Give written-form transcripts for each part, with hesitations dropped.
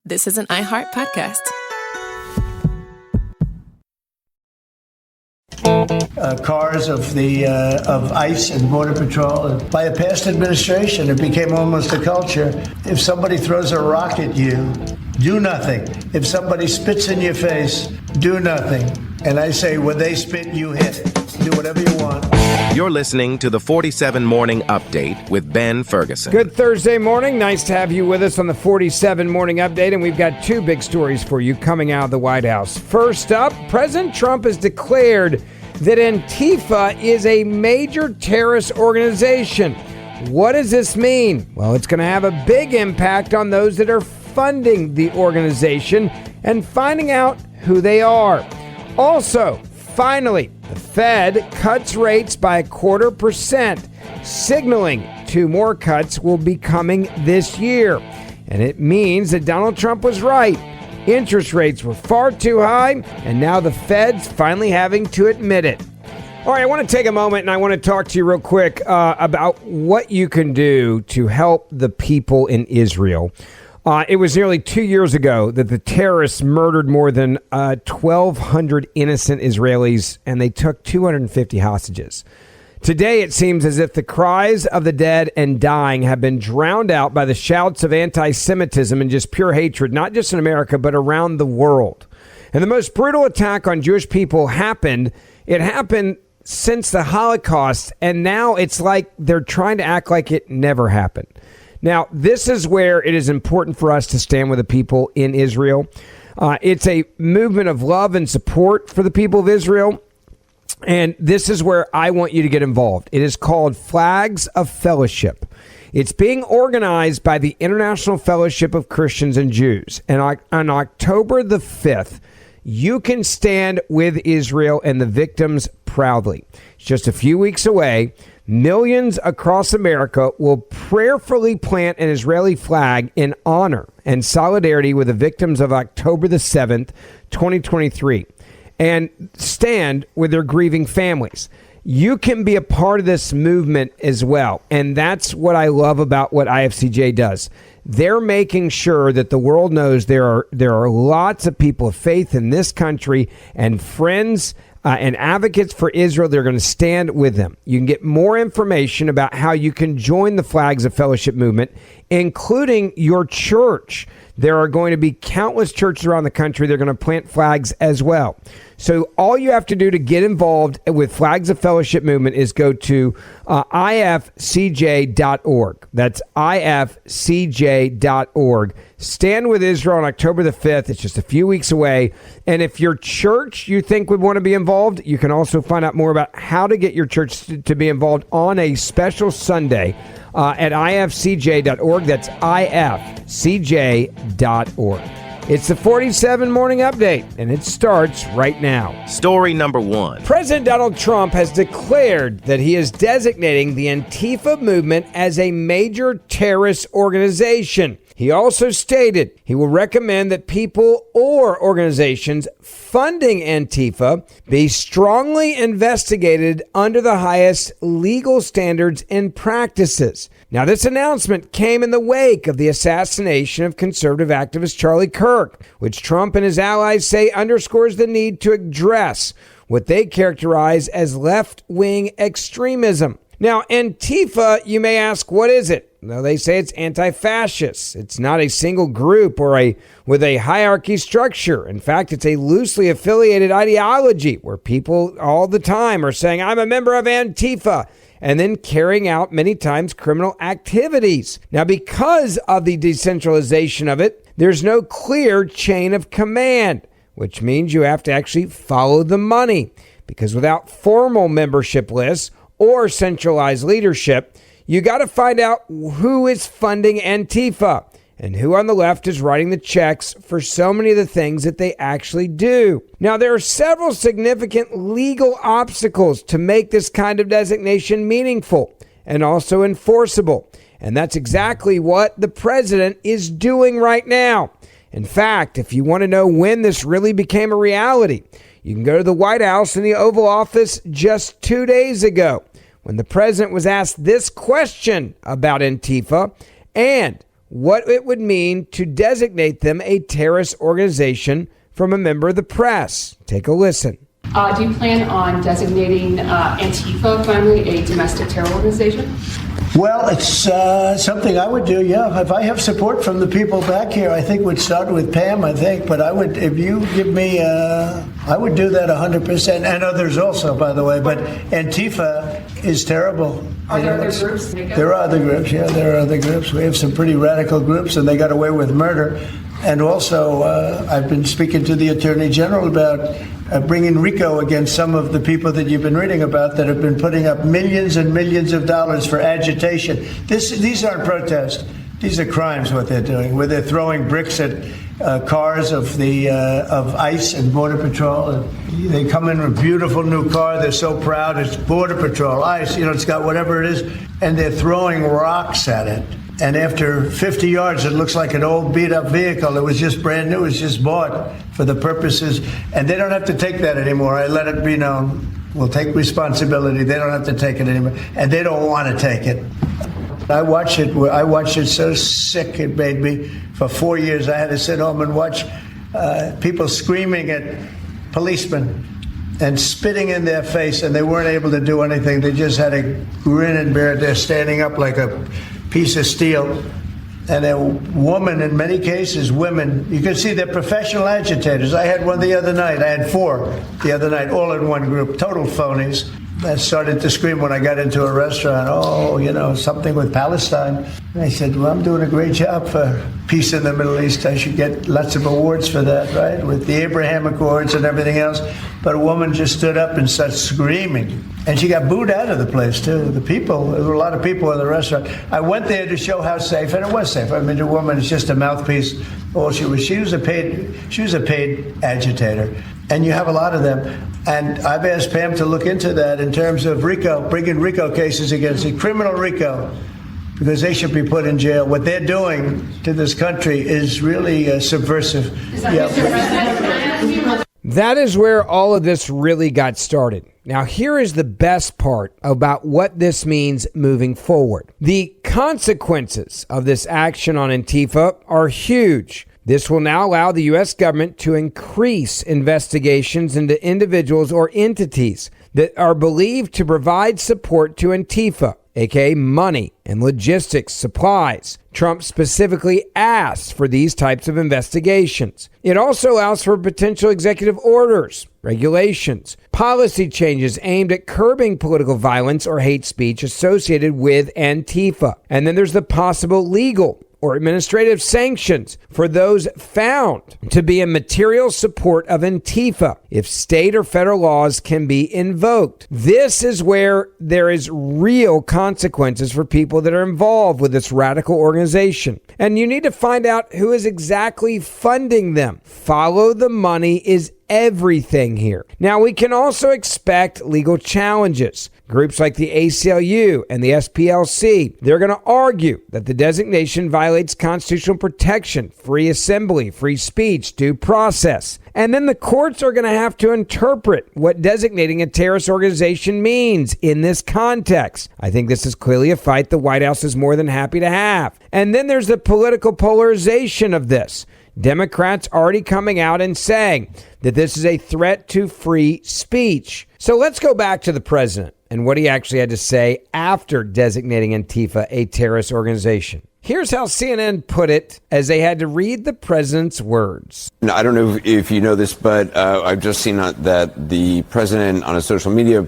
This is an iHeart podcast. Cars of ICE and Border Patrol. By a past administration, it became almost a culture. If somebody throws a rock at you, do nothing. If somebody spits in your face, do nothing. And I say, when they spit, you hit. Do whatever you want. You're listening to the 47 Morning Update with Ben Ferguson. Good Thursday morning. Nice to have you with us on the 47 Morning Update. And we've got two big stories for you coming out of the White House. First up, President Trump has declared that Antifa is a major terrorist organization. What does this mean? Well, it's going to have a big impact on those that are funding the organization and finding out who they are. Also, finally, the Fed cuts rates by 0.25%, signaling 2 more cuts will be coming this year. And it means that Donald Trump was right. Interest rates were far too high, and now the Fed's finally having to admit it. All right, I want to take a moment and I want to talk to you real quick about what you can do to help the people in Israel. It was nearly 2 years ago that the terrorists murdered more than 1,200 innocent Israelis, and they took 250 hostages. Today, it seems as if the cries of the dead and dying have been drowned out by the shouts of anti-Semitism and just pure hatred, not just in America, but around the world. And the most brutal attack on Jewish people happened since the Holocaust, and now it's like they're trying to act like it never happened. Now, this is where it is important for us to stand with the people in Israel. It's a movement of love and support for the people of Israel. And this is where I want you to get involved. It is called Flags of Fellowship. It's being organized by the International Fellowship of Christians and Jews. And on October the 5th, you can stand with Israel and the victims proudly. It's just a few weeks away. Millions across America will prayerfully plant an Israeli flag in honor and solidarity with the victims of October the 7th, 2023, and stand with their grieving families. You can be a part of this movement as well, and that's what I love about what IFCJ does. They're making sure that the world knows there are lots of people of faith in this country and friends and advocates for Israel. They're going to stand with them. You can get more information about how you can join the Flags of Fellowship movement, including your church. There are going to be countless churches around the country. They're going to plant flags as well. So all you have to do to get involved with Flags of Fellowship movement is go to ifcj.org. That's ifcj.org. Stand with Israel on October the 5th. It's just a few weeks away. And if your church you think would want to be involved, you can also find out more about how to get your church to be involved on a special Sunday at ifcj.org. That's ifcj.org. It's the 47 Morning Update, and it starts right now. Story number 1. President Donald Trump has declared that he is designating the Antifa movement as a major terrorist organization. He also stated he will recommend that people or organizations funding Antifa be strongly investigated under the highest legal standards and practices. Now, this announcement came in the wake of the assassination of conservative activist Charlie Kirk, which Trump and his allies say underscores the need to address what they characterize as left-wing extremism. Now, Antifa, you may ask, what is it? Well, they say it's anti-fascist. It's not a single group or with a hierarchy structure. In fact, it's a loosely affiliated ideology where people all the time are saying, I'm a member of Antifa, and then carrying out many times criminal activities. Now, because of the decentralization of it, there's no clear chain of command, which means you have to actually follow the money. Because without formal membership lists or centralized leadership, you got to find out who is funding Antifa and who on the left is writing the checks for so many of the things that they actually do. Now, there are several significant legal obstacles to make this kind of designation meaningful and also enforceable. And that's exactly what the president is doing right now. In fact, if you want to know when this really became a reality, you can go to the White House in the Oval Office just 2 days ago when the president was asked this question about Antifa and what it would mean to designate them a terrorist organization from a member of the press. Take a listen. Do you plan on designating Antifa finally a domestic terror organization? Well, it's something I would do, yeah. If I have support from the people back here, I think we'd start with Pam, I think. But I would, if you give me, I would do that 100%. And others also, by the way. But Antifa is terrible. Are there other groups? There are other groups, yeah. There are other groups. We have some pretty radical groups, and they got away with murder. And also, I've been speaking to the Attorney General about bringing RICO against some of the people that you've been reading about that have been putting up millions and millions of dollars for agitation. These aren't protests. These are crimes, what they're doing, where they're throwing bricks at cars of ICE and Border Patrol. And they come in with a beautiful new car. They're so proud. It's Border Patrol, ICE, it's got whatever it is. And they're throwing rocks at it. And after 50 yards, it looks like an old beat-up vehicle. It was just brand new. It was just bought for the purposes. And they don't have to take that anymore. I let it be known. We'll take responsibility. They don't have to take it anymore. And they don't want to take it. I watched it so sick it made me. For 4 years, I had to sit home and watch people screaming at policemen and spitting in their face, and they weren't able to do anything. They just had a grin and bear. They're standing up like a piece of steel. And a woman, in many cases, women, you can see they're professional agitators. I had one the other night. I had 4 the other night, all in one group, total phonies. I started to scream when I got into a restaurant, something with Palestine. And I said, well, I'm doing a great job for peace in the Middle East. I should get lots of awards for that, right? With the Abraham Accords and everything else. But a woman just stood up and started screaming. And she got booed out of the place, too. There were a lot of people in the restaurant. I went there to show how safe, and it was safe. I mean, the woman is just a mouthpiece. All she was a paid agitator. And you have a lot of them. And I've asked Pam to look into that in terms of RICO, bringing RICO cases against the criminal RICO, because they should be put in jail. What they're doing to this country is really subversive. That is where all of this really got started. Now, here is the best part about what this means moving forward. The consequences of this action on Antifa are huge. This will now allow the U.S. government to increase investigations into individuals or entities that are believed to provide support to Antifa, aka money and logistics, supplies. Trump specifically asked for these types of investigations. It also allows for potential executive orders, regulations, policy changes aimed at curbing political violence or hate speech associated with Antifa. And then there's the possible legal or administrative sanctions for those found to be in material support of Antifa if state or federal laws can be invoked. This is where there is real consequences for people that are involved with this radical organization. And you need to find out who is exactly funding them. Follow the money is everything here. Now, we can also expect legal challenges. Groups like the ACLU and the SPLC, they're going to argue that the designation violates constitutional protection, free assembly, free speech, due process. And then the courts are going to have to interpret what designating a terrorist organization means in this context. I think this is clearly a fight the White House is more than happy to have. And then there's the political polarization of this. Democrats already coming out and saying that this is a threat to free speech. So let's go back to the president and what he actually had to say after designating Antifa a terrorist organization. Here's how CNN put it as they had to read the president's words. I don't know if you know this, but I've just seen that the president on a social media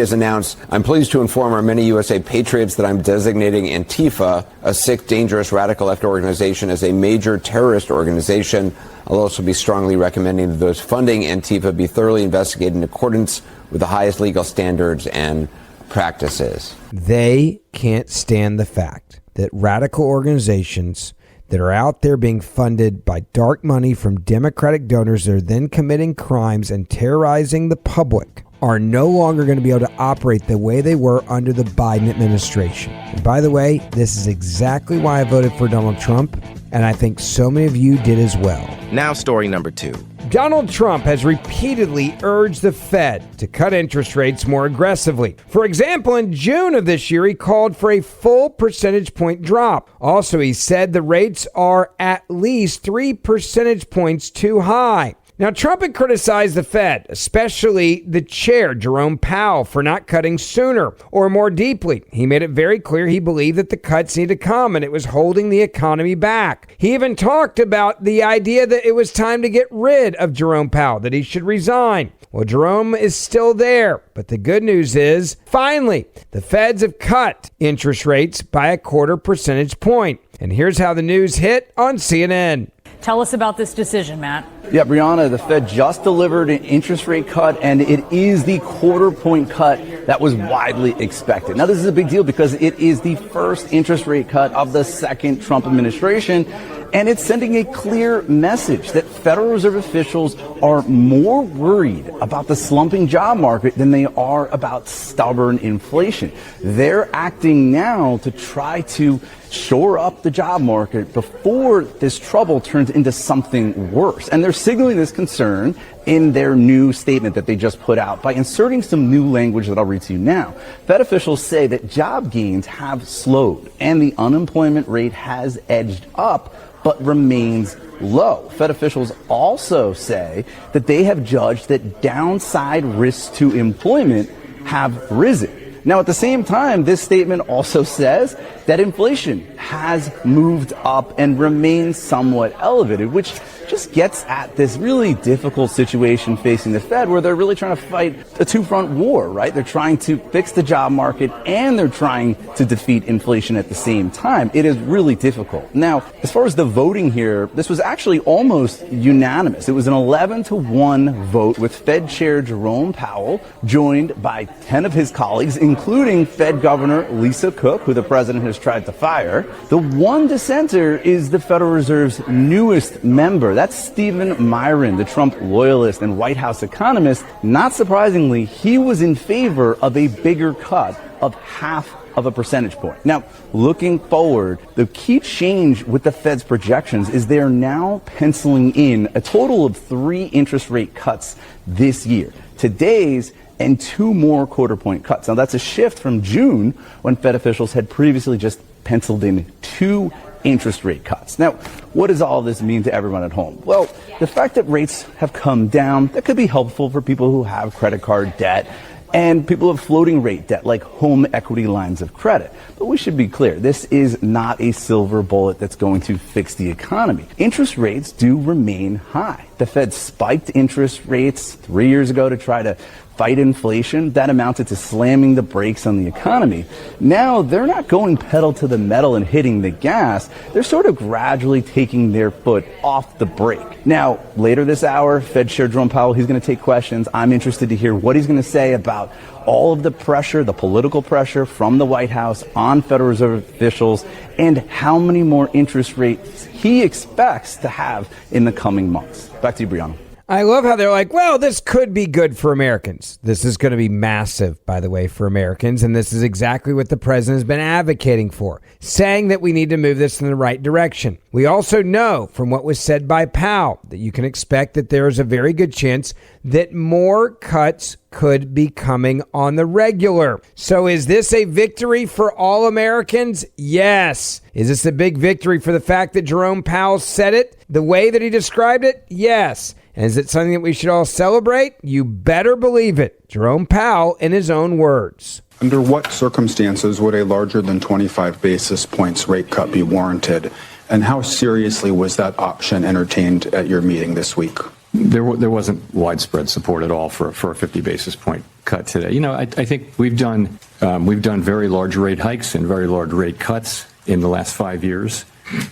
has announced, "I'm pleased to inform our many USA patriots that I'm designating Antifa, a sick, dangerous, radical left organization, as a major terrorist organization. I'll also be strongly recommending that those funding Antifa be thoroughly investigated in accordance with the highest legal standards and practices." They can't stand the fact that radical organizations that are out there being funded by dark money from Democratic donors that are then committing crimes and terrorizing the public are no longer going to be able to operate the way they were under the Biden administration. And by the way, this is exactly why I voted for Donald Trump, and I think so many of you did as well. Now story number 2. Donald Trump has repeatedly urged the Fed to cut interest rates more aggressively. For example, in June of this year, he called for a full percentage point drop. Also, he said the rates are at least 3 percentage points too high. Now, Trump had criticized the Fed, especially the chair, Jerome Powell, for not cutting sooner or more deeply. He made it very clear he believed that the cuts needed to come and it was holding the economy back. He even talked about the idea that it was time to get rid of Jerome Powell, that he should resign. Well, Jerome is still there, but the good news is, finally, the Feds have cut interest rates by a 1/4 percentage point. And here's how the news hit on CNN. Tell us about this decision, Matt. Yeah, Brianna, the Fed just delivered an interest rate cut, and it is the 1/4 point cut that was widely expected. Now, this is a big deal because it is the first interest rate cut of the second Trump administration, and it's sending a clear message that Federal Reserve officials are more worried about the slumping job market than they are about stubborn inflation. They're acting now to try to shore up the job market before this trouble turns into something worse. And they're signaling this concern in their new statement that they just put out by inserting some new language that I'll read to you now. Fed officials say that job gains have slowed and the unemployment rate has edged up but remains low. Fed officials also say that they have judged that downside risks to employment have risen. Now, at the same time, this statement also says that inflation has moved up and remains somewhat elevated, which just gets at this really difficult situation facing the Fed where they're really trying to fight a two-front war, right? They're trying to fix the job market and they're trying to defeat inflation at the same time. It is really difficult. Now, as far as the voting here, this was actually almost unanimous. It was an 11-1 vote with Fed Chair Jerome Powell, joined by 10 of his colleagues, including Fed Governor Lisa Cook, who the president has tried to fire. The one dissenter is the Federal Reserve's newest member. That's Stephen Myron, the Trump loyalist and White House economist. Not surprisingly, he was in favor of a bigger cut of 0.5 percentage point. Now, looking forward, the key change with the Fed's projections is they're now penciling in a total of 3 interest rate cuts this year. Today's and 2 more 1/4 point cuts. Now, that's a shift from June when Fed officials had previously just penciled in 2 interest rate cuts. Now, what does all this mean to everyone at home? Well, the fact that rates have come down, that could be helpful for people who have credit card debt and people have floating rate debt like home equity lines of credit. But we should be clear, this is not a silver bullet that's going to fix the economy. Interest rates do remain high. The Fed spiked interest rates 3 years ago to try to fight inflation. That amounted to slamming the brakes on the economy. Now they're not going pedal to the metal and hitting the gas. They're sort of gradually taking their foot off the brake. Now, later this hour, Fed Chair Jerome Powell, he's going to take questions. I'm interested to hear what he's going to say about all of the pressure, the political pressure from the White House on Federal Reserve officials and how many more interest rates he expects to have in the coming months. Back to you, Brianna. I love how they're like, well, this could be good for Americans. This is going to be massive, by the way, for Americans. And this is exactly what the president has been advocating for, saying that we need to move this in the right direction. We also know from what was said by Powell that you can expect that there is a very good chance that more cuts could be coming on the regular. So is this a victory for all Americans? Yes. Is this a big victory for the fact that Jerome Powell said it the way that he described it? Yes. And is it something that we should all celebrate? You better believe it. Jerome Powell in his own words. Under what circumstances would a larger than 25 basis points rate cut be warranted? And how seriously was that option entertained at your meeting this week? There wasn't widespread support at all for a 50 basis point cut today. You know, I think we've done very large rate hikes and very large rate cuts in the last 5 years.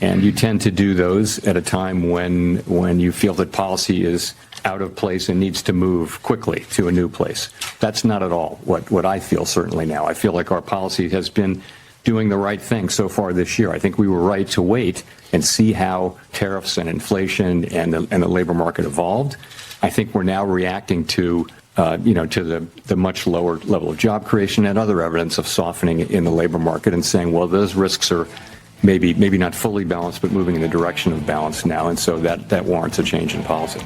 And you tend to do those at a time when you feel that policy is out of place and needs to move quickly to a new place. That's not at all what I feel certainly now. I feel like our policy has been doing the right thing so far this year. I think we were right to wait and see how tariffs and inflation and the labor market evolved. I think we're now reacting to the much lower level of job creation and other evidence of softening in the labor market and saying, well, those risks are maybe not fully balanced, but moving in the direction of balance now. And so that warrants a change in policy.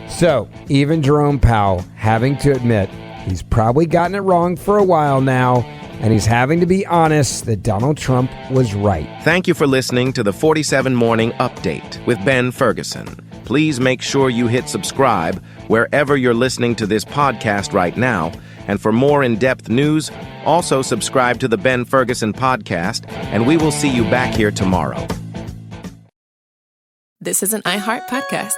So, even Jerome Powell having to admit he's probably gotten it wrong for a while now, and he's having to be honest that Donald Trump was right. Thank you for listening to the 47 Morning Update with Ben Ferguson. Please make sure you hit subscribe wherever you're listening to this podcast right now. And for more in-depth news, also subscribe to the Ben Ferguson Podcast, and we will see you back here tomorrow. This is an iHeart podcast.